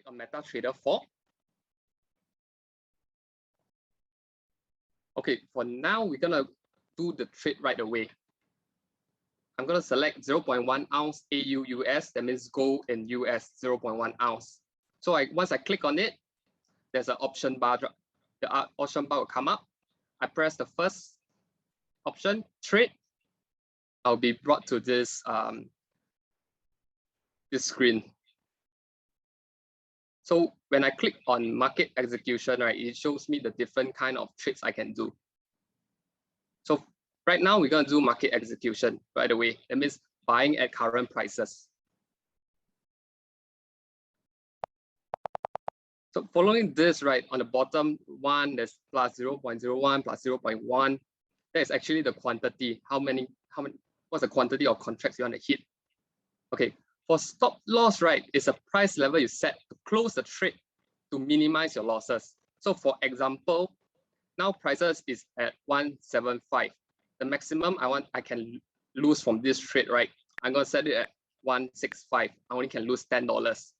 on MetaTrader 4. Okay, for now, we're gonna do the trade right away. I'm gonna select 0.1 ounce AU US, that means gold in US, 0.1 ounce. So once I click on it, there's an option bar, the option bar will come up. I press the first option, trade. I'll be brought to this, this screen. So when I click on market execution, right, it shows me the different kind of trades I can do. So right now we're gonna do market execution right away. That means buying at current prices. So following this, right, on the bottom one, there's plus 0.01, plus 0.1. That is actually the quantity. How many, what's the quantity of contracts you want to hit? Okay, for stop loss, right, it's a price level you set to close the trade to minimize your losses. So for example, now prices is at 175. The maximum I can lose from this trade, right? I'm gonna set it at 165. I only can lose $10.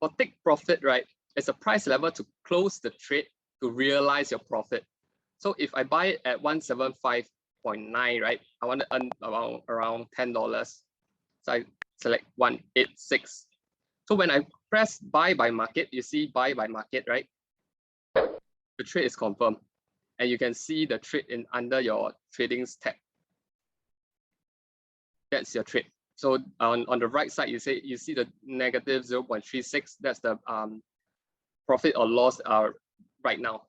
For take profit, right, it's a price level to close the trade to realize your profit. So if I buy it at 175.9, right, I want to earn around $10. So I select 186. So when I press buy by market, you see buy by market, right? The trade is confirmed. And you can see the trade in under your tradings tab. That's your trade. So on the right side, you see the negative 0.36. That's the profit or loss right now.